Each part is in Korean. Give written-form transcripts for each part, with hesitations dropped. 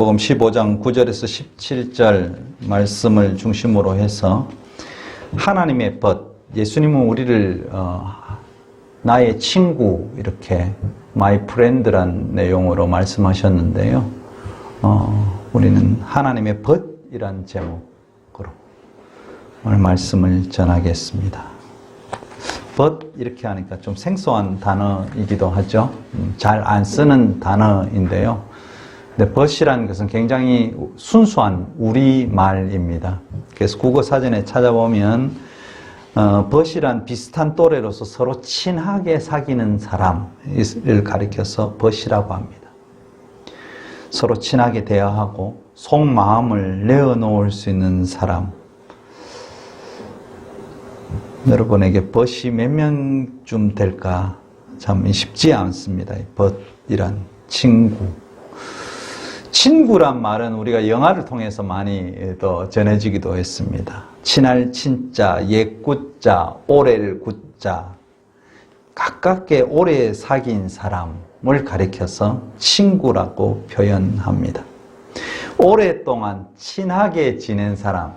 요한복음 15장 9절에서 17절 말씀을 중심으로 해서 하나님의 벗, 예수님은 우리를 나의 친구, 이렇게 my friend란 내용으로 말씀하셨는데요. 우리는 하나님의 벗이란 제목으로 오늘 말씀을 전하겠습니다. 벗 이렇게 하니까 좀 생소한 단어이기도 하죠. 잘 안 쓰는 단어인데요. 근데 벗이라는 것은 굉장히 순수한 우리말입니다. 그래서 국어사전에 찾아보면 벗이란 비슷한 또래로서 서로 친하게 사귀는 사람을 가리켜서 벗이라고 합니다. 서로 친하게 대화하고 속마음을 내어놓을 수 있는 사람. 여러분에게 벗이 몇 명쯤 될까 참 쉽지 않습니다. 벗이란 친구. 친구란 말은 우리가 영화를 통해서 많이 또 전해지기도 했습니다. 친할 친자, 옛구자, 오래를 구자, 가깝게 오래 사귄 사람을 가리켜서 친구라고 표현합니다. 오랫동안 친하게 지낸 사람,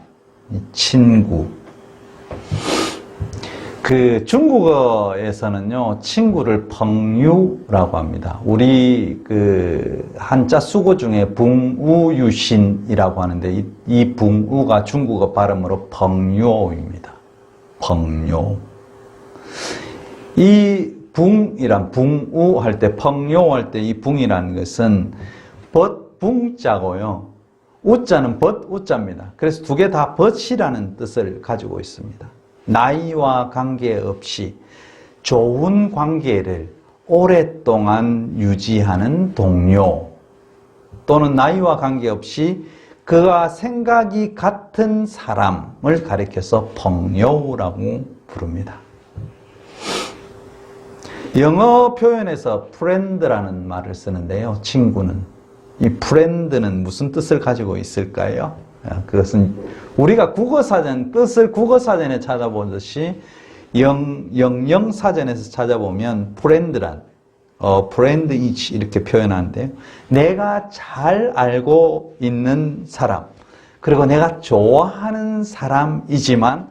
친구. 그 중국어에서는요, 친구를 펑유라고 합니다. 우리 그 한자 수고 중에 붕우유신이라고 하는데 이 붕우가 중국어 발음으로 펑요입니다. 펑요. 이 붕이란 붕우 할 때 펑요 할 때 이 붕이라는 것은 벗 붕자고요. 우자는 벗 우자입니다. 그래서 두 개 다 벗이라는 뜻을 가지고 있습니다. 나이와 관계없이 좋은 관계를 오랫동안 유지하는 동료 또는 나이와 관계없이 그와 생각이 같은 사람을 가리켜서 펑요라고 부릅니다. 영어 표현에서 friend라는 말을 쓰는데요. 친구는. 이 friend는 무슨 뜻을 가지고 있을까요? 그것은 우리가 국어사전, 뜻을 국어사전에 찾아보듯이 영영사전에서 찾아보면 friend란, friend each 이렇게 표현하는데요. 내가 잘 알고 있는 사람, 그리고 내가 좋아하는 사람이지만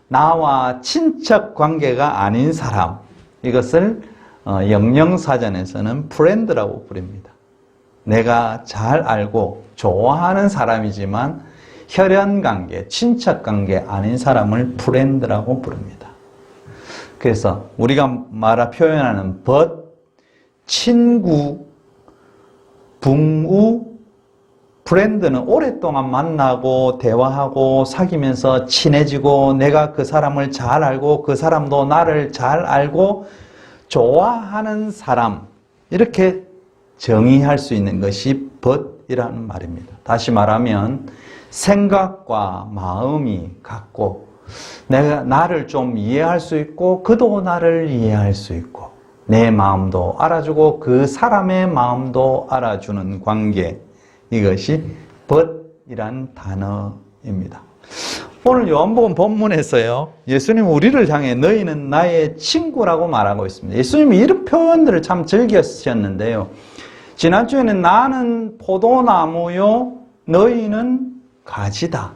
나와 친척 관계가 아닌 사람, 이것을 영영사전에서는 friend라고 부릅니다. 내가 잘 알고 좋아하는 사람이지만 혈연관계, 친척관계 아닌 사람을 프렌드라고 부릅니다. 그래서 우리가 표현하는 벗, 친구, 붕우, 프렌드는 오랫동안 만나고 대화하고 사귀면서 친해지고 내가 그 사람을 잘 알고 그 사람도 나를 잘 알고 좋아하는 사람, 이렇게 정의할 수 있는 것이 벗이라는 말입니다. 다시 말하면 생각과 마음이 같고 내가 나를 좀 이해할 수 있고 그도 나를 이해할 수 있고 내 마음도 알아주고 그 사람의 마음도 알아주는 관계, 이것이 벗이란 단어입니다. 오늘 요한복음 본문에서요, 예수님 우리를 향해 너희는 나의 친구라고 말하고 있습니다. 예수님이 이런 표현들을 참 즐기셨는데요. 지난주에는 나는 포도나무요 너희는 가지다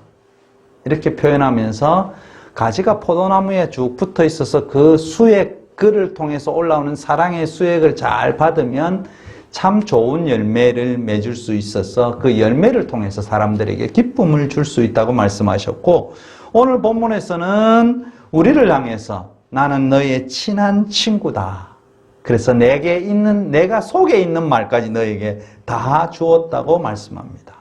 이렇게 표현하면서 가지가 포도나무에 쭉 붙어 있어서 그 수액, 그를 통해서 올라오는 사랑의 수액을 잘 받으면 참 좋은 열매를 맺을 수 있어서 그 열매를 통해서 사람들에게 기쁨을 줄 수 있다고 말씀하셨고, 오늘 본문에서는 우리를 향해서 나는 너의 친한 친구다. 그래서 내가 속에 있는 말까지 너에게 다 주었다고 말씀합니다.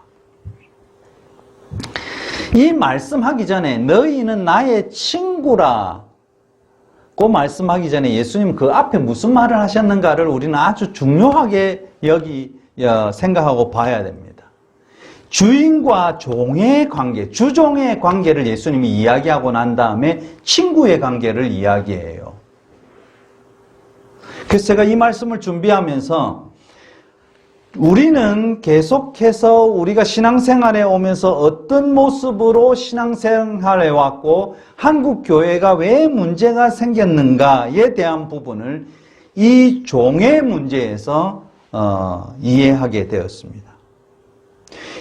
이 말씀하기 전에 너희는 나의 친구라 고 말씀하기 전에 예수님 그 앞에 무슨 말을 하셨는가를 우리는 아주 중요하게 생각하고 봐야 됩니다. 주인과 종의 관계, 주종의 관계를 예수님이 이야기하고 난 다음에 친구의 관계를 이야기해요. 그래서 제가 이 말씀을 준비하면서 우리는 계속해서 우리가 신앙생활에 오면서 어떤 모습으로 신앙생활에 왔고 한국 교회가 왜 문제가 생겼는가에 대한 부분을 이 종의 문제에서 이해하게 되었습니다.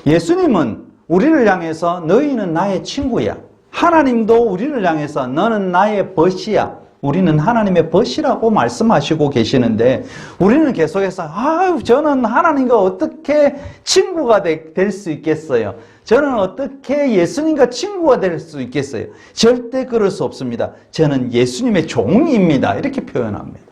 예수님은 우리를 향해서 너희는 나의 친구야. 하나님도 우리를 향해서 너는 나의 벗이야. 우리는 하나님의 벗이라고 말씀하시고 계시는데 우리는 계속해서 저는 하나님과 어떻게 친구가 될 수 있겠어요? 저는 어떻게 예수님과 친구가 될 수 있겠어요? 절대 그럴 수 없습니다. 저는 예수님의 종입니다. 이렇게 표현합니다.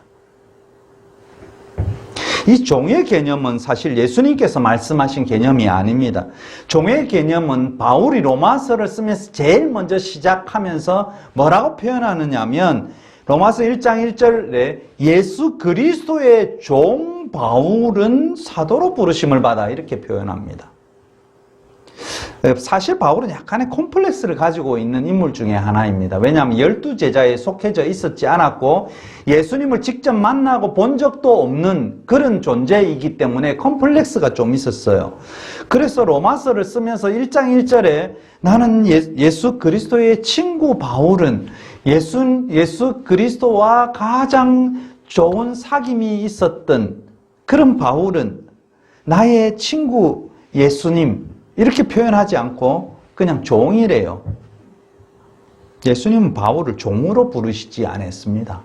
이 종의 개념은 사실 예수님께서 말씀하신 개념이 아닙니다. 종의 개념은 바울이 로마서를 쓰면서 제일 먼저 시작하면서 뭐라고 표현하느냐 하면 로마서 1장 1절에 예수 그리스도의 종 바울은 사도로 부르심을 받아 이렇게 표현합니다. 사실 바울은 약간의 콤플렉스를 가지고 있는 인물 중에 하나입니다. 왜냐하면 12제자에 속해져 있었지 않았고 예수님을 직접 만나고 본 적도 없는 그런 존재이기 때문에 콤플렉스가 좀 있었어요. 그래서 로마서를 쓰면서 1장 1절에 나는 예수 그리스도의 친구 바울은 예수 그리스도와 가장 좋은 사귐이 있었던 그런 바울은 나의 친구 예수님 이렇게 표현하지 않고 그냥 종이래요. 예수님은 바울을 종으로 부르시지 않았습니다.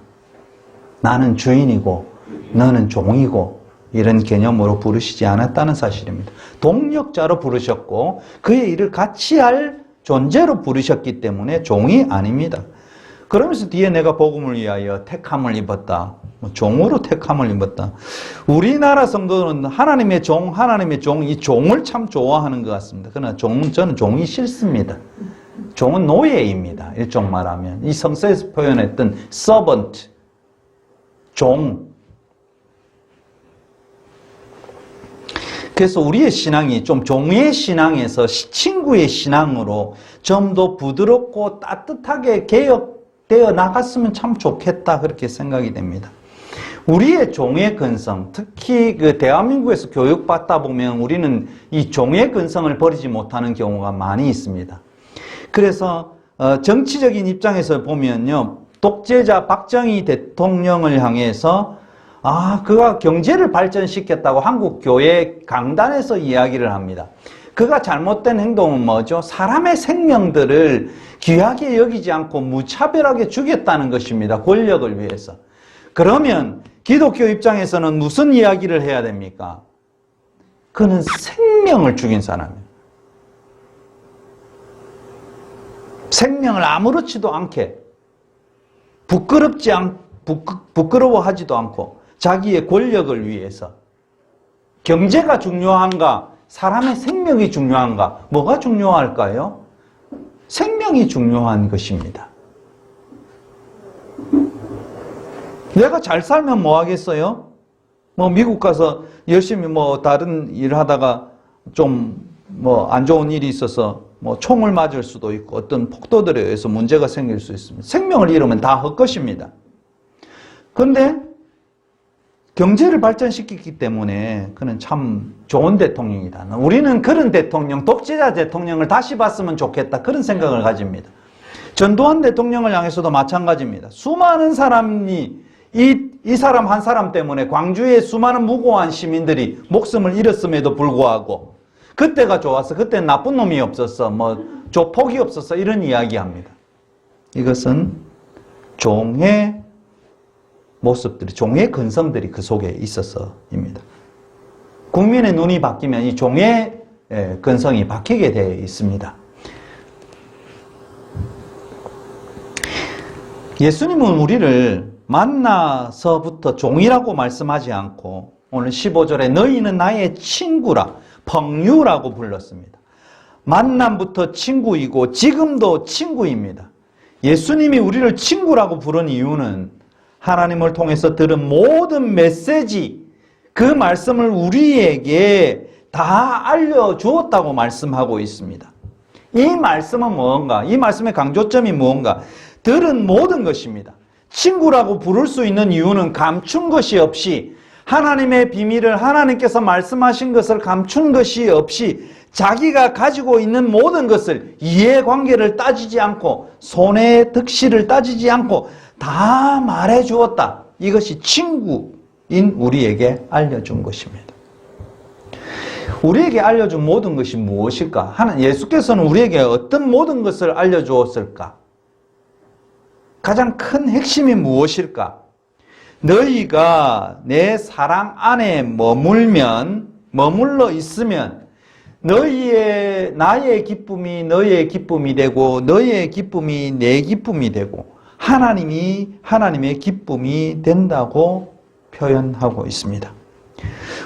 나는 주인이고 너는 종이고 이런 개념으로 부르시지 않았다는 사실입니다. 동력자로 부르셨고 그의 일을 같이 할 존재로 부르셨기 때문에 종이 아닙니다. 그러면서 뒤에 내가 복음을 위하여 택함을 입었다. 종으로 택함을 입었다. 우리나라 성도는 하나님의 종, 이 종을 참 좋아하는 것 같습니다. 그러나 저는 종이 싫습니다. 종은 노예입니다. 일종 말하면. 이 성서에서 표현했던 servant, 종. 그래서 우리의 신앙이 좀 종의 신앙에서 친구의 신앙으로 좀 더 부드럽고 따뜻하게 개혁되어 나갔으면 참 좋겠다 그렇게 생각이 됩니다. 우리의 종의 근성, 특히 그 대한민국에서 교육받다 보면 우리는 이 종의 근성을 버리지 못하는 경우가 많이 있습니다. 그래서 정치적인 입장에서 보면요, 독재자 박정희 대통령을 향해서 그가 경제를 발전시켰다고 한국 교회 강단에서 이야기를 합니다. 그가 잘못된 행동은 뭐죠? 사람의 생명들을 귀하게 여기지 않고 무차별하게 죽였다는 것입니다. 권력을 위해서. 그러면 기독교 입장에서는 무슨 이야기를 해야 됩니까? 그는 생명을 죽인 사람이에요. 생명을 아무렇지도 않게 부끄러워하지도 않고 자기의 권력을 위해서 경제가 중요한가? 사람의 생명이 중요한가? 뭐가 중요할까요? 생명이 중요한 것입니다. 내가 잘 살면 뭐 하겠어요? 미국 가서 열심히 다른 일 하다가 좀 안 좋은 일이 있어서 총을 맞을 수도 있고 어떤 폭도들에 의해서 문제가 생길 수 있습니다. 생명을 잃으면 다 헛것입니다. 그런데 경제를 발전시켰기 때문에 그는 참 좋은 대통령이다. 우리는 그런 대통령, 독재자 대통령을 다시 봤으면 좋겠다. 그런 생각을 가집니다. 전두환 대통령을 향해서도 마찬가지입니다. 수많은 사람이 이 사람 한 사람 때문에 광주의 수많은 무고한 시민들이 목숨을 잃었음에도 불구하고 그때가 좋았어. 그때는 나쁜 놈이 없었어. 조폭이 없었어. 이런 이야기합니다. 이것은 종의 모습들이, 종의 근성들이 그 속에 있어서입니다. 국민의 눈이 바뀌면 이 종의 근성이 바뀌게 되어 있습니다. 예수님은 우리를 만나서부터 종이라고 말씀하지 않고 오늘 15절에 너희는 나의 친구라, 펑유라고 불렀습니다. 만남부터 친구이고 지금도 친구입니다. 예수님이 우리를 친구라고 부른 이유는 하나님을 통해서 들은 모든 메시지, 그 말씀을 우리에게 다 알려주었다고 말씀하고 있습니다. 이 말씀은 무언가? 이 말씀의 강조점이 무언가? 들은 모든 것입니다. 친구라고 부를 수 있는 이유는 감춘 것이 없이 하나님의 비밀을 하나님께서 말씀하신 것을 감춘 것이 없이 자기가 가지고 있는 모든 것을 이해관계를 따지지 않고 손해 득실을 따지지 않고 다 말해 주었다. 이것이 친구인 우리에게 알려준 것입니다. 우리에게 알려준 모든 것이 무엇일까? 예수께서는 우리에게 어떤 모든 것을 알려주었을까? 가장 큰 핵심이 무엇일까? 너희가 내 사랑 안에 머물러 있으면 나의 기쁨이 너희의 기쁨이 되고 너희의 기쁨이 내 기쁨이 되고 하나님의 기쁨이 된다고 표현하고 있습니다.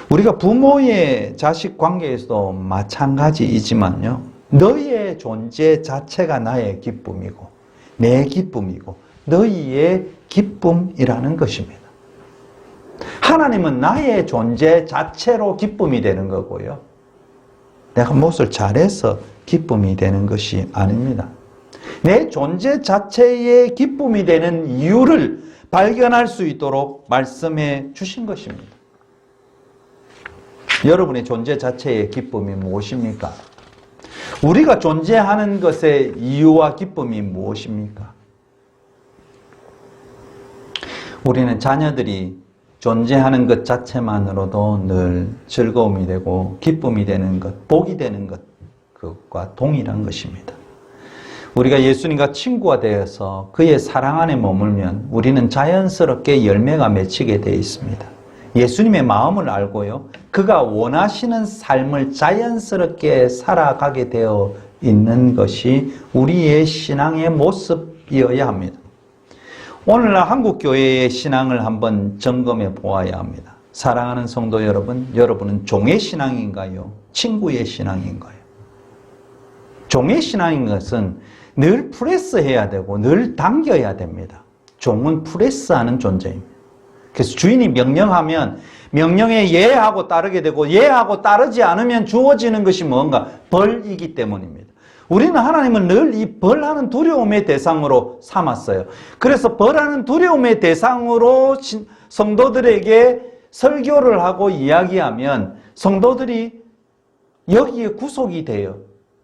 우리가 부모의 자식 관계에서도 마찬가지이지만요. 너희의 존재 자체가 나의 기쁨이고 내 기쁨이고 너희의 기쁨이라는 것입니다. 하나님은 나의 존재 자체로 기쁨이 되는 거고요. 내가 무엇을 잘해서 기쁨이 되는 것이 아닙니다. 내 존재 자체의 기쁨이 되는 이유를 발견할 수 있도록 말씀해 주신 것입니다. 여러분의 존재 자체의 기쁨이 무엇입니까? 우리가 존재하는 것의 이유와 기쁨이 무엇입니까? 우리는 자녀들이 존재하는 것 자체만으로도 늘 즐거움이 되고 기쁨이 되는 것, 복이 되는 것과 동일한 것입니다. 우리가 예수님과 친구가 되어서 그의 사랑 안에 머물면 우리는 자연스럽게 열매가 맺히게 되어 있습니다. 예수님의 마음을 알고요. 그가 원하시는 삶을 자연스럽게 살아가게 되어 있는 것이 우리의 신앙의 모습이어야 합니다. 오늘날 한국교회의 신앙을 한번 점검해 보아야 합니다. 사랑하는 성도 여러분, 여러분은 종의 신앙인가요? 친구의 신앙인가요? 종의 신앙인 것은 늘 프레스해야 되고 늘 당겨야 됩니다. 종은 프레스하는 존재입니다. 그래서 주인이 명령하면 명령에 예하고 따르게 되고 예하고 따르지 않으면 주어지는 것이 뭔가? 벌이기 때문입니다. 우리는 하나님을 늘 이 벌하는 두려움의 대상으로 삼았어요. 그래서 벌하는 두려움의 대상으로 성도들에게 설교를 하고 이야기하면 성도들이 여기에 구속이 돼요.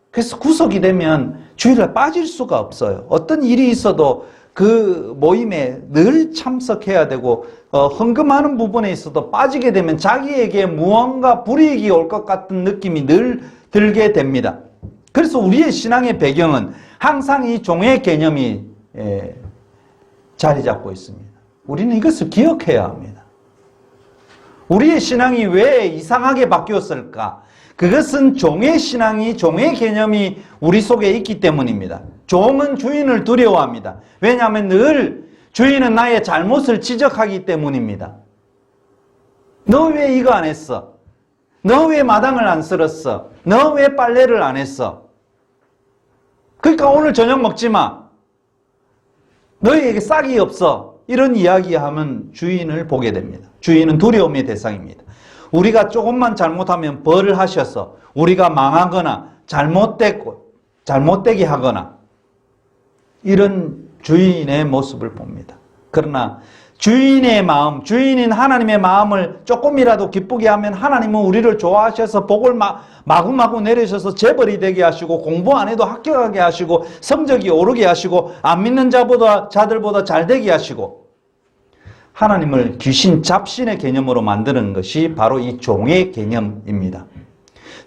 그래서 구속이 되면 주일날 빠질 수가 없어요. 어떤 일이 있어도 그 모임에 늘 참석해야 되고 헌금하는 부분에 있어도 빠지게 되면 자기에게 무언가 불이익이 올 것 같은 느낌이 늘 들게 됩니다. 그래서 우리의 신앙의 배경은 항상 이 종의 개념이 자리 잡고 있습니다. 우리는 이것을 기억해야 합니다. 우리의 신앙이 왜 이상하게 바뀌었을까? 그것은 종의 신앙이, 종의 개념이 우리 속에 있기 때문입니다. 종은 주인을 두려워합니다. 왜냐하면 늘 주인은 나의 잘못을 지적하기 때문입니다. 너 왜 이거 안 했어? 너 왜 마당을 안 쓸었어? 너 왜 빨래를 안 했어? 그러니까 오늘 저녁 먹지 마. 너희에게 싹이 없어. 이런 이야기하면 주인을 보게 됩니다. 주인은 두려움의 대상입니다. 우리가 조금만 잘못하면 벌을 하셔서 우리가 망하거나 잘못되게 하거나 이런 주인의 모습을 봅니다. 그러나 주인의 마음, 주인인 하나님의 마음을 조금이라도 기쁘게 하면 하나님은 우리를 좋아하셔서 복을 마구마구 내리셔서 재벌이 되게 하시고 공부 안 해도 합격하게 하시고 성적이 오르게 하시고 안 믿는 자들보다 잘 되게 하시고 하나님을 귀신 잡신의 개념으로 만드는 것이 바로 이 종의 개념입니다.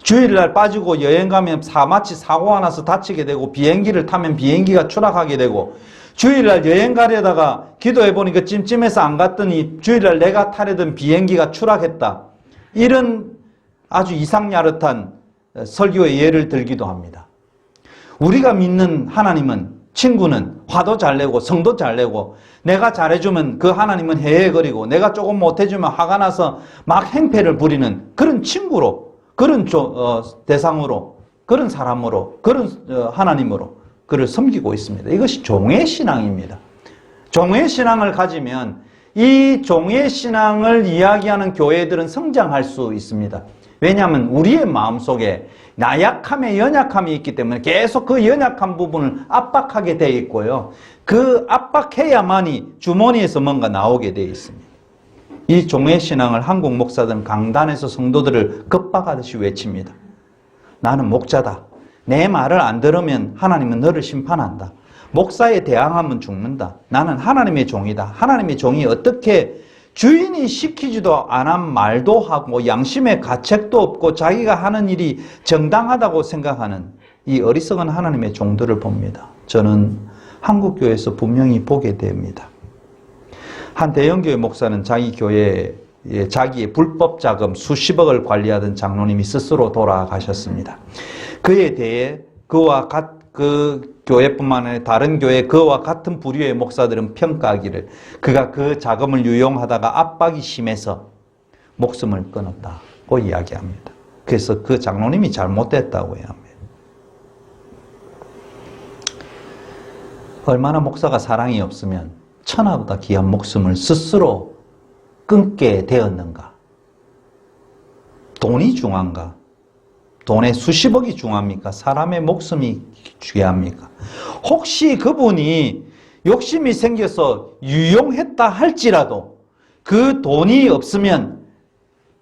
주일날 빠지고 여행 가면 마치 사고가 나서 다치게 되고 비행기를 타면 비행기가 추락하게 되고 주일날 여행 가려다가 기도해 보니까 찜찜해서 안 갔더니 주일날 내가 타려던 비행기가 추락했다. 이런 아주 이상야릇한 설교의 예를 들기도 합니다. 우리가 믿는 하나님은 친구는 화도 잘 내고 성도 잘 내고 내가 잘해주면 그 하나님은 헤헤거리고 내가 조금 못해주면 화가 나서 막 행패를 부리는 그런 친구로 그런 대상으로 그런 사람으로 그런 하나님으로 그를 섬기고 있습니다. 이것이 종의 신앙입니다. 종의 신앙을 가지면 이 종의 신앙을 이야기하는 교회들은 성장할 수 있습니다. 왜냐하면 우리의 마음속에 나약함의 연약함이 있기 때문에 계속 그 연약한 부분을 압박하게 되어 있고요. 그 압박해야만이 주머니에서 뭔가 나오게 되어 있습니다. 이 종의 신앙을 한국 목사들은 강단에서 성도들을 겁박하듯이 외칩니다. 나는 목자다. 내 말을 안 들으면 하나님은 너를 심판한다. 목사에 대항하면 죽는다. 나는 하나님의 종이다. 하나님의 종이 어떻게 주인이 시키지도 않은 말도 하고 양심의 가책도 없고 자기가 하는 일이 정당하다고 생각하는 이 어리석은 하나님의 종들을 봅니다. 저는 한국교회에서 분명히 보게 됩니다. 한 대형교회 목사는 자기 교회에 자기의 불법 자금 수십억을 관리하던 장로님이 스스로 돌아가셨습니다. 그에 대해 그 교회뿐만 아니라 다른 교회 그와 같은 부류의 목사들은 평가하기를 그가 그 자금을 유용하다가 압박이 심해서 목숨을 끊었다고 이야기합니다. 그래서 그 장로님이 잘못됐다고 합니다. 얼마나 목사가 사랑이 없으면 천하보다 귀한 목숨을 스스로 끊게 되었는가? 돈이 중요한가? 돈의 수십억이 중요합니까? 사람의 목숨이 중요합니까? 혹시 그분이 욕심이 생겨서 유용했다 할지라도 그 돈이 없으면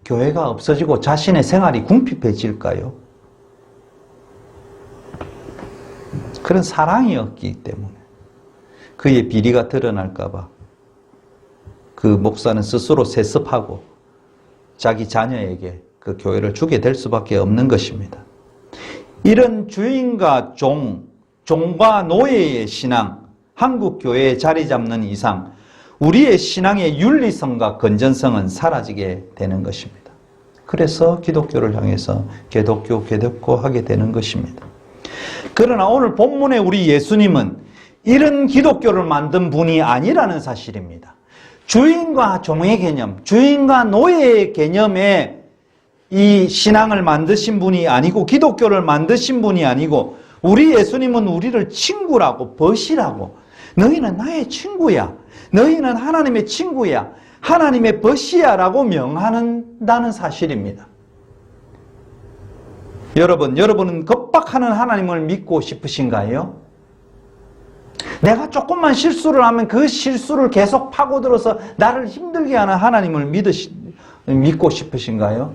교회가 없어지고 자신의 생활이 궁핍해질까요? 그런 사랑이 없기 때문에 그의 비리가 드러날까 봐 그 목사는 스스로 세습하고 자기 자녀에게 그 교회를 주게 될 수밖에 없는 것입니다. 이런 주인과 종과 노예의 신앙, 한국 교회에 자리 잡는 이상 우리의 신앙의 윤리성과 건전성은 사라지게 되는 것입니다. 그래서 기독교를 향해서 개독교 하게 되는 것입니다. 그러나 오늘 본문의 우리 예수님은 이런 기독교를 만든 분이 아니라는 사실입니다. 주인과 종의 개념, 주인과 노예의 개념에 이 신앙을 만드신 분이 아니고 기독교를 만드신 분이 아니고 우리 예수님은 우리를 친구라고 벗이라고 너희는 나의 친구야. 너희는 하나님의 친구야. 하나님의 벗이야 라고 명한다는 사실입니다. 여러분은 겁박하는 하나님을 믿고 싶으신가요? 내가 조금만 실수를 하면 그 실수를 계속 파고들어서 나를 힘들게 하는 하나님을 믿고 싶으신가요?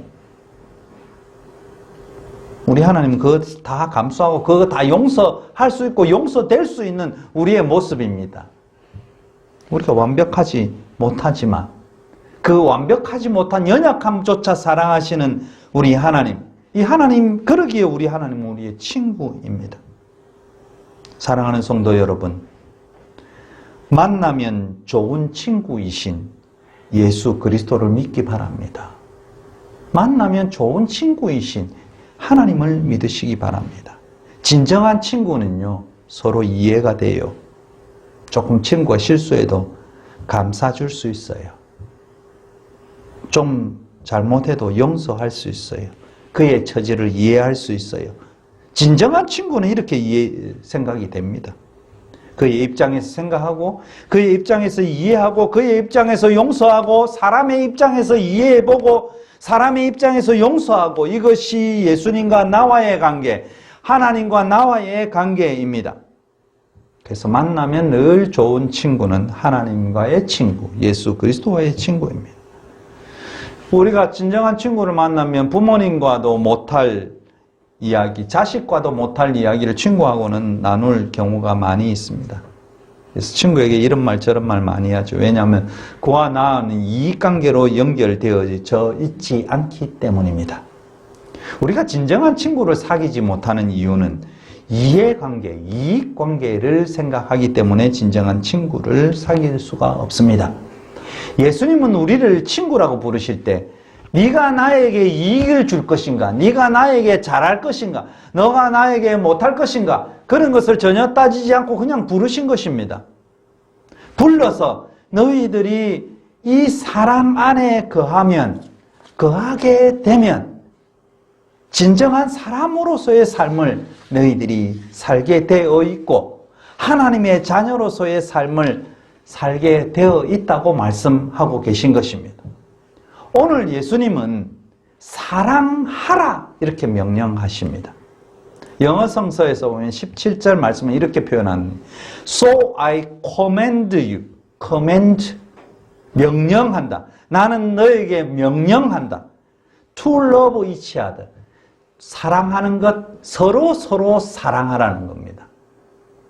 우리 하나님은 그거 다 감수하고 그거 다 용서할 수 있고 용서될 수 있는 우리의 모습입니다. 우리가 완벽하지 못하지만 그 완벽하지 못한 연약함조차 사랑하시는 우리 하나님, 이 하나님, 그러기에 우리 하나님은 우리의 친구입니다. 사랑하는 성도 여러분, 만나면 좋은 친구이신 예수 그리스도를 믿기 바랍니다. 만나면 좋은 친구이신 하나님을 믿으시기 바랍니다. 진정한 친구는요, 서로 이해가 돼요. 조금 친구가 실수해도 감싸줄 수 있어요. 좀 잘못해도 용서할 수 있어요. 그의 처지를 이해할 수 있어요. 진정한 친구는 이렇게 생각이 됩니다. 그의 입장에서 생각하고 그의 입장에서 이해하고 그의 입장에서 용서하고 사람의 입장에서 이해해보고 사람의 입장에서 용서하고 이것이 예수님과 나와의 관계, 하나님과 나와의 관계입니다. 그래서 만나면 늘 좋은 친구는 하나님과의 친구, 예수 그리스도와의 친구입니다. 우리가 진정한 친구를 만나면 부모님과도 못할 이야기, 자식과도 못할 이야기를 친구하고는 나눌 경우가 많이 있습니다. 그래서 친구에게 이런 말 저런 말 많이 하죠. 왜냐하면 그와 나는 이익관계로 연결되어져 있지 않기 때문입니다. 우리가 진정한 친구를 사귀지 못하는 이유는 이해관계, 이익관계를 생각하기 때문에 진정한 친구를 사귈 수가 없습니다. 예수님은 우리를 친구라고 부르실 때 네가 나에게 이익을 줄 것인가? 네가 나에게 잘할 것인가? 너가 나에게 못할 것인가? 그런 것을 전혀 따지지 않고 그냥 부르신 것입니다. 불러서 너희들이 이 사람 안에 거하게 되면 진정한 사람으로서의 삶을 너희들이 살게 되어 있고 하나님의 자녀로서의 삶을 살게 되어 있다고 말씀하고 계신 것입니다. 오늘 예수님은 사랑하라 이렇게 명령하십니다. 영어 성서에서 보면 17절 말씀은 이렇게 표현합니다. So I command you. command, 명령한다. 나는 너에게 명령한다. To love each other. 사랑하는 것, 서로 사랑하라는 겁니다.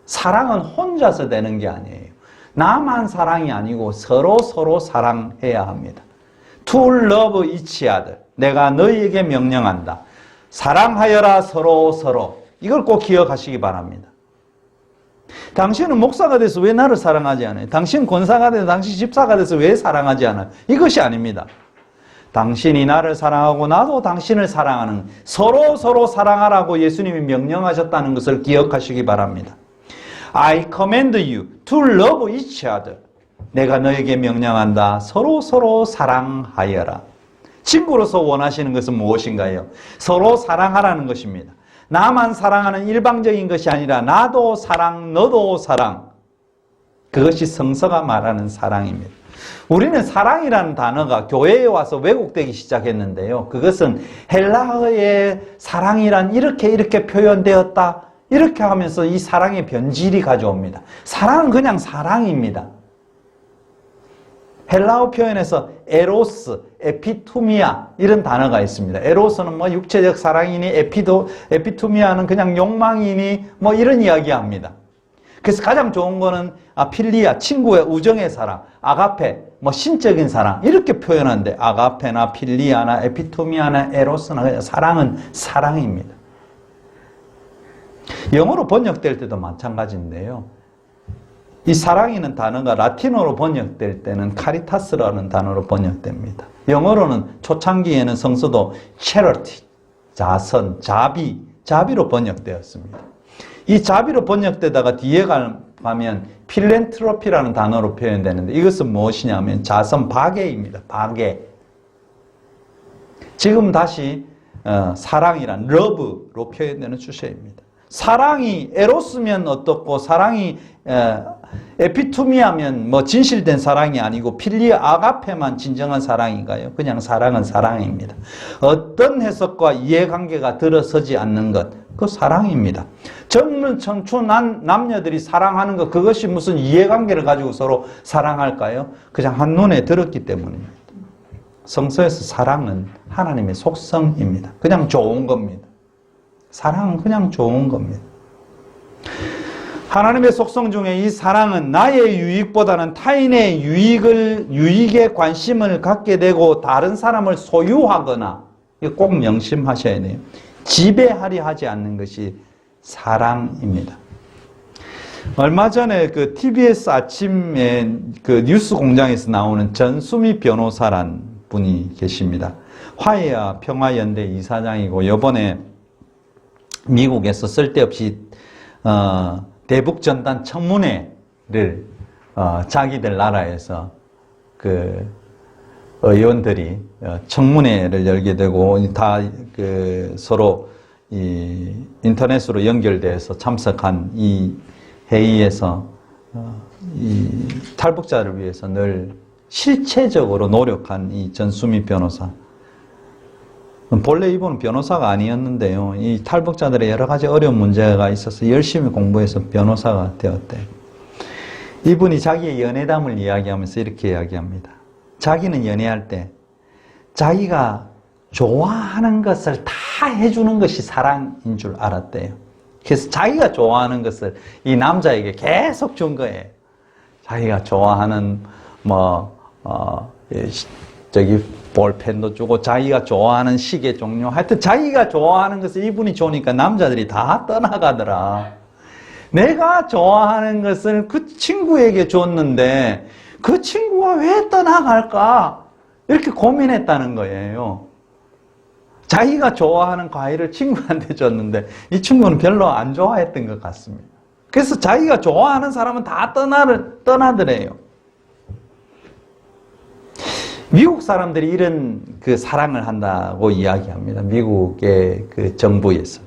사랑은 혼자서 되는 게 아니에요. 나만 사랑이 아니고 서로 사랑해야 합니다. To love each other. 내가 너희에게 명령한다. 사랑하여라 서로. 이걸 꼭 기억하시기 바랍니다. 당신은 목사가 돼서 왜 나를 사랑하지 않아요? 당신 권사가 돼서, 당신 집사가 돼서 왜 사랑하지 않아요? 이것이 아닙니다. 당신이 나를 사랑하고 나도 당신을 사랑하는, 서로 사랑하라고 예수님이 명령하셨다는 것을 기억하시기 바랍니다. I command you to love each other. 내가 너에게 명령한다. 서로 사랑하여라. 친구로서 원하시는 것은 무엇인가요? 서로 사랑하라는 것입니다. 나만 사랑하는 일방적인 것이 아니라 나도 사랑, 너도 사랑. 그것이 성서가 말하는 사랑입니다. 우리는 사랑이라는 단어가 교회에 와서 왜곡되기 시작했는데요. 그것은 헬라어의 사랑이란 이렇게 표현되었다. 이렇게 하면서 이 사랑의 변질이 가져옵니다. 사랑은 그냥 사랑입니다. 헬라어 표현에서 에로스, 에피투미아 이런 단어가 있습니다. 에로스는 뭐 육체적 사랑이니 에피투미아는 그냥 욕망이니 뭐 이런 이야기합니다. 그래서 가장 좋은 거는 필리아, 친구의 우정의 사랑, 아가페, 뭐 신적인 사랑 이렇게 표현하는데 아가페나 필리아나 에피투미아나 에로스나 사랑은 사랑입니다. 영어로 번역될 때도 마찬가지인데요. 이 사랑이라는 단어가 라틴어로 번역될 때는 카리타스라는 단어로 번역됩니다. 영어로는 초창기에는 성서도 charity, 자선, 자비로 번역되었습니다. 이 자비로 번역되다가 뒤에 가면 필랜트로피라는 단어로 표현되는데 이것은 무엇이냐면 자선, 박애입니다. 박애. 지금 다시 사랑이란 love로 표현되는 주제입니다. 사랑이 에로스면 어떻고 사랑이 에피투미하면 뭐 진실된 사랑이 아니고 필리아 아가페만 진정한 사랑인가요? 그냥 사랑은 사랑입니다. 어떤 해석과 이해관계가 들어서지 않는 것, 그 사랑입니다. 젊은 청춘 남녀들이 사랑하는 것, 그것이 무슨 이해관계를 가지고 서로 사랑할까요? 그냥 한눈에 들었기 때문입니다. 성서에서 사랑은 하나님의 속성입니다. 그냥 좋은 겁니다. 사랑은 그냥 좋은 겁니다. 하나님의 속성 중에 이 사랑은 나의 유익보다는 타인의 유익에 관심을 갖게 되고 다른 사람을 소유하거나, 꼭 명심하셔야 돼요. 지배하려 하지 않는 것이 사랑입니다. 얼마 전에 그 TBS 아침에 그 뉴스 공장에서 나오는 전수미 변호사란 분이 계십니다. 화해와 평화연대 이사장이고 이번에 미국에서 쓸데없이 대북전단 청문회를 자기들 나라에서 그 의원들이 청문회를 열게 되고 다 그 서로 이 인터넷으로 연결돼서 참석한 이 회의에서 이 탈북자를 위해서 늘 실체적으로 노력한 이 전수미 변호사. 본래 이분은 변호사가 아니었는데요. 이 탈북자들의 여러 가지 어려운 문제가 있어서 열심히 공부해서 변호사가 되었대요. 이분이 자기의 연애담을 이야기하면서 이렇게 이야기합니다. 자기는 연애할 때 자기가 좋아하는 것을 다 해주는 것이 사랑인 줄 알았대요. 그래서 자기가 좋아하는 것을 이 남자에게 계속 준 거예요. 자기가 좋아하는 볼펜도 주고 자기가 좋아하는 시계 종류, 하여튼 자기가 좋아하는 것을 이분이 좋으니까 남자들이 다 떠나가더라. 내가 좋아하는 것을 그 친구에게 줬는데 그 친구가 왜 떠나갈까? 이렇게 고민했다는 거예요. 자기가 좋아하는 과일을 친구한테 줬는데 이 친구는 별로 안 좋아했던 것 같습니다. 그래서 자기가 좋아하는 사람은 다 떠나더래요. 미국 사람들이 이런 그 사랑을 한다고 이야기합니다. 미국의 그 정부에서.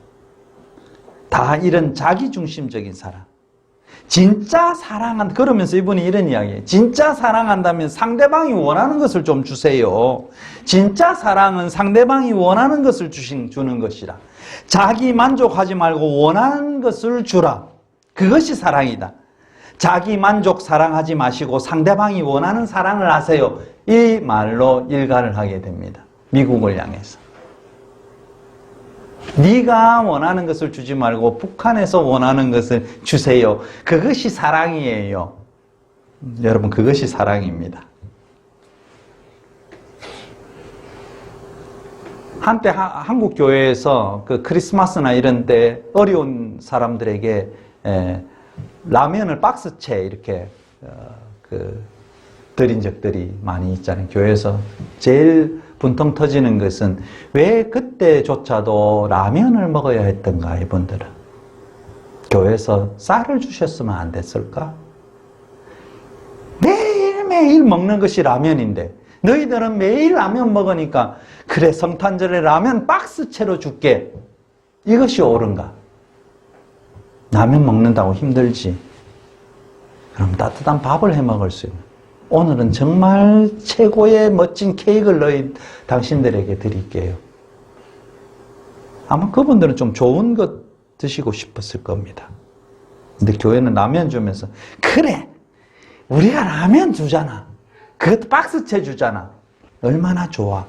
다 이런 자기중심적인 사랑. 진짜 사랑한다. 그러면서 이분이 이런 이야기예요. 진짜 사랑한다면 상대방이 원하는 것을 좀 주세요. 진짜 사랑은 상대방이 원하는 것을 주는 것이라. 자기 만족하지 말고 원하는 것을 주라. 그것이 사랑이다. 자기 만족 사랑하지 마시고 상대방이 원하는 사랑을 하세요. 이 말로 일가를 하게 됩니다. 미국을 향해서. 네가 원하는 것을 주지 말고 북한에서 원하는 것을 주세요. 그것이 사랑이에요. 여러분, 그것이 사랑입니다. 한때 한국 교회에서 그 크리스마스나 이런 때 어려운 사람들에게 라면을 박스채 이렇게 드린 적들이 많이 있잖아요. 교회에서 제일 분통 터지는 것은 왜 그때조차도 라면을 먹어야 했던가, 이분들은. 교회에서 쌀을 주셨으면 안 됐을까? 매일매일 먹는 것이 라면인데 너희들은 매일 라면 먹으니까 그래, 성탄절에 라면 박스채로 줄게. 이것이 옳은가? 라면 먹는다고 힘들지. 그럼 따뜻한 밥을 해 먹을 수 있는. 오늘은 정말 최고의 멋진 케이크를 당신들에게 드릴게요. 아마 그분들은 좀 좋은 것 드시고 싶었을 겁니다. 근데 교회는 라면 주면서 그래, 우리가 라면 주잖아. 그것도 박스채 주잖아. 얼마나 좋아.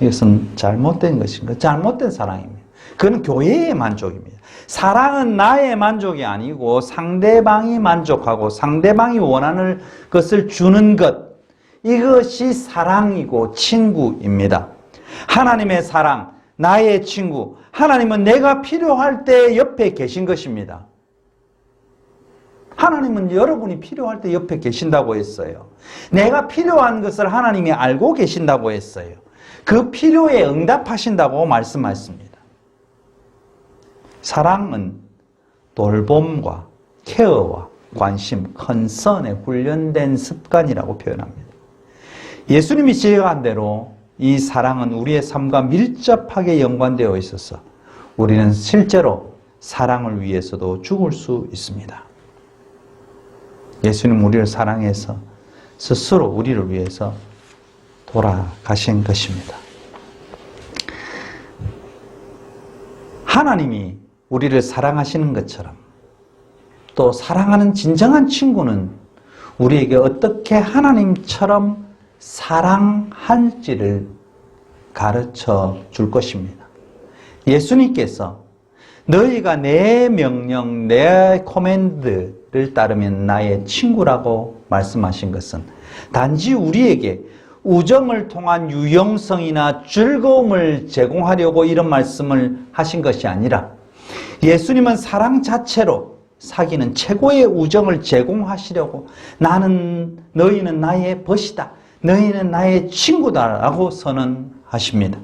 이것은 잘못된 것인가? 잘못된 사랑입니다. 그건 교회의 만족입니다. 사랑은 나의 만족이 아니고 상대방이 만족하고 상대방이 원하는 것을 주는 것, 이것이 사랑이고 친구입니다. 하나님의 사랑, 나의 친구, 하나님은 내가 필요할 때 옆에 계신 것입니다. 하나님은 여러분이 필요할 때 옆에 계신다고 했어요. 내가 필요한 것을 하나님이 알고 계신다고 했어요. 그 필요에 응답하신다고 말씀하셨습니다. 사랑은 돌봄과 케어와 관심, 컨선에 훈련된 습관이라고 표현합니다. 예수님이 지적한 대로 이 사랑은 우리의 삶과 밀접하게 연관되어 있어서 우리는 실제로 사랑을 위해서도 죽을 수 있습니다. 예수님 우리를 사랑해서 스스로 우리를 위해서 돌아가신 것입니다. 하나님이 우리를 사랑하시는 것처럼 또 사랑하는 진정한 친구는 우리에게 어떻게 하나님처럼 사랑할지를 가르쳐 줄 것입니다. 예수님께서 너희가 내 명령, 내 코맨드를 따르면 나의 친구라고 말씀하신 것은 단지 우리에게 우정을 통한 유용성이나 즐거움을 제공하려고 이런 말씀을 하신 것이 아니라 예수님은 사랑 자체로 사귀는 최고의 우정을 제공하시려고 너희는 나의 벗이다. 너희는 나의 친구다라고 선언하십니다.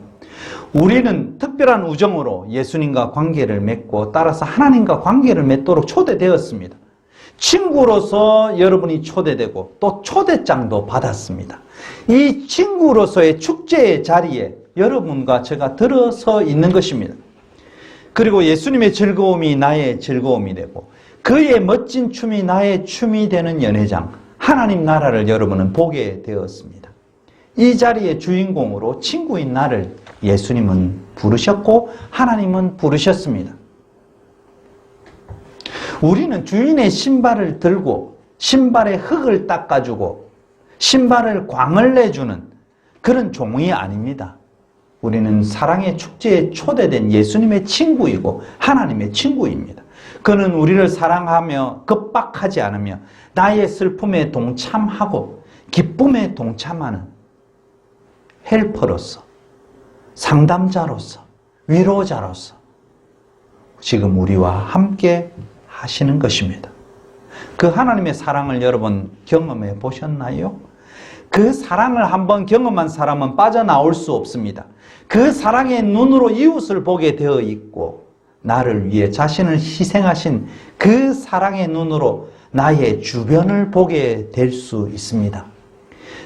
우리는 특별한 우정으로 예수님과 관계를 맺고 따라서 하나님과 관계를 맺도록 초대되었습니다. 친구로서 여러분이 초대되고 또 초대장도 받았습니다. 이 친구로서의 축제의 자리에 여러분과 제가 들어서 있는 것입니다. 그리고 예수님의 즐거움이 나의 즐거움이 되고 그의 멋진 춤이 나의 춤이 되는 연회장, 하나님 나라를 여러분은 보게 되었습니다. 이 자리의 주인공으로 친구인 나를 예수님은 부르셨고 하나님은 부르셨습니다. 우리는 주인의 신발을 들고 신발의 흙을 닦아주고 신발을 광을 내주는 그런 종이 아닙니다. 우리는 사랑의 축제에 초대된 예수님의 친구이고 하나님의 친구입니다. 그는 우리를 사랑하며 급박하지 않으며 나의 슬픔에 동참하고 기쁨에 동참하는 헬퍼로서, 상담자로서, 위로자로서 지금 우리와 함께 하시는 것입니다. 그 하나님의 사랑을 여러분 경험해 보셨나요? 그 사랑을 한번 경험한 사람은 빠져나올 수 없습니다. 그 사랑의 눈으로 이웃을 보게 되어 있고 나를 위해 자신을 희생하신 그 사랑의 눈으로 나의 주변을 보게 될 수 있습니다.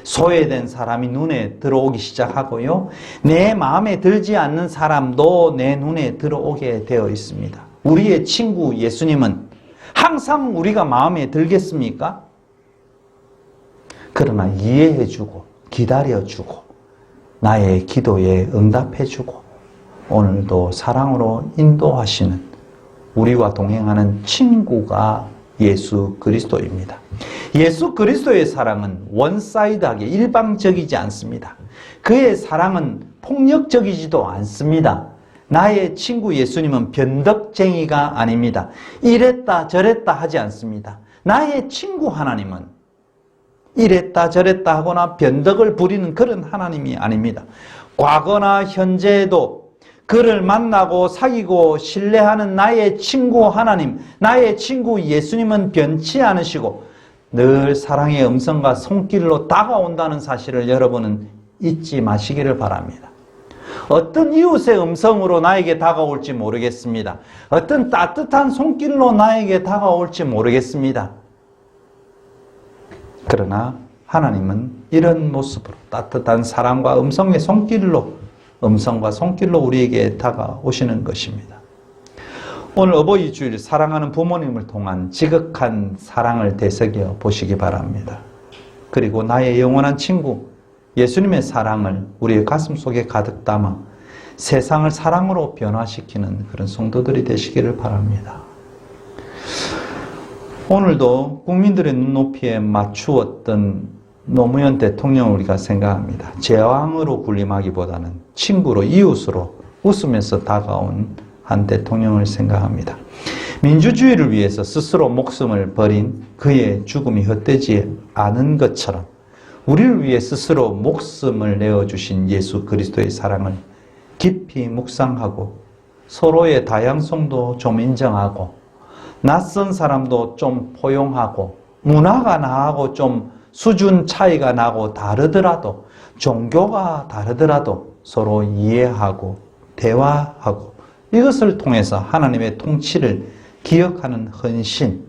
소외된 사람이 눈에 들어오기 시작하고요. 내 마음에 들지 않는 사람도 내 눈에 들어오게 되어 있습니다. 우리의 친구 예수님은 항상 우리가 마음에 들겠습니까? 그러나 이해해주고 기다려주고 나의 기도에 응답해주고 오늘도 사랑으로 인도하시는 우리와 동행하는 친구가 예수 그리스도입니다. 예수 그리스도의 사랑은 원사이드하게 일방적이지 않습니다. 그의 사랑은 폭력적이지도 않습니다. 나의 친구 예수님은 변덕쟁이가 아닙니다. 이랬다 저랬다 하지 않습니다. 나의 친구 하나님은 이랬다 저랬다 하거나 변덕을 부리는 그런 하나님이 아닙니다. 과거나 현재에도 그를 만나고 사귀고 신뢰하는 나의 친구 하나님, 나의 친구 예수님은 변치 않으시고 늘 사랑의 음성과 손길로 다가온다는 사실을 여러분은 잊지 마시기를 바랍니다. 어떤 이웃의 음성으로 나에게 다가올지 모르겠습니다. 어떤 따뜻한 손길로 나에게 다가올지 모르겠습니다. 그러나 하나님은 이런 모습으로 따뜻한 사랑과 음성과 손길로 우리에게 다가오시는 것입니다. 오늘 어버이 주일 사랑하는 부모님을 통한 지극한 사랑을 되새겨 보시기 바랍니다. 그리고 나의 영원한 친구 예수님의 사랑을 우리의 가슴 속에 가득 담아 세상을 사랑으로 변화시키는 그런 성도들이 되시기를 바랍니다. 오늘도 국민들의 눈높이에 맞추었던 노무현 대통령을 우리가 생각합니다. 제왕으로 군림하기보다는 친구로 이웃으로 웃으면서 다가온 한 대통령을 생각합니다. 민주주의를 위해서 스스로 목숨을 버린 그의 죽음이 헛되지 않은 것처럼 우리를 위해 스스로 목숨을 내어주신 예수 그리스도의 사랑을 깊이 묵상하고 서로의 다양성도 좀 인정하고 낯선 사람도 좀 포용하고 문화가 나하고 좀 수준 차이가 나고 다르더라도 종교가 다르더라도 서로 이해하고 대화하고 이것을 통해서 하나님의 통치를 기억하는 헌신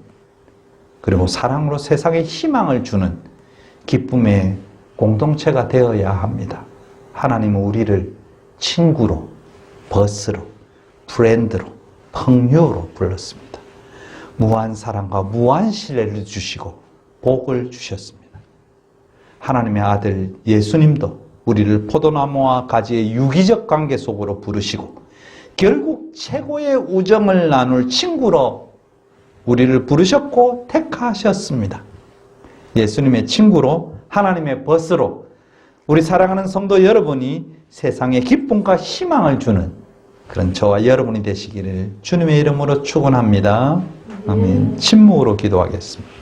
그리고 사랑으로 세상에 희망을 주는 기쁨의 공동체가 되어야 합니다. 하나님은 우리를 친구로, 버스로, 프렌드로,朋友로 불렀습니다. 무한 사랑과 무한 신뢰를 주시고 복을 주셨습니다. 하나님의 아들 예수님도 우리를 포도나무와 가지의 유기적 관계 속으로 부르시고 결국 최고의 우정을 나눌 친구로 우리를 부르셨고 택하셨습니다. 예수님의 친구로 하나님의 버스로 우리 사랑하는 성도 여러분이 세상에 기쁨과 희망을 주는 그런 저와 여러분이 되시기를 주님의 이름으로 축원합니다. 아멘. 침묵으로 기도하겠습니다.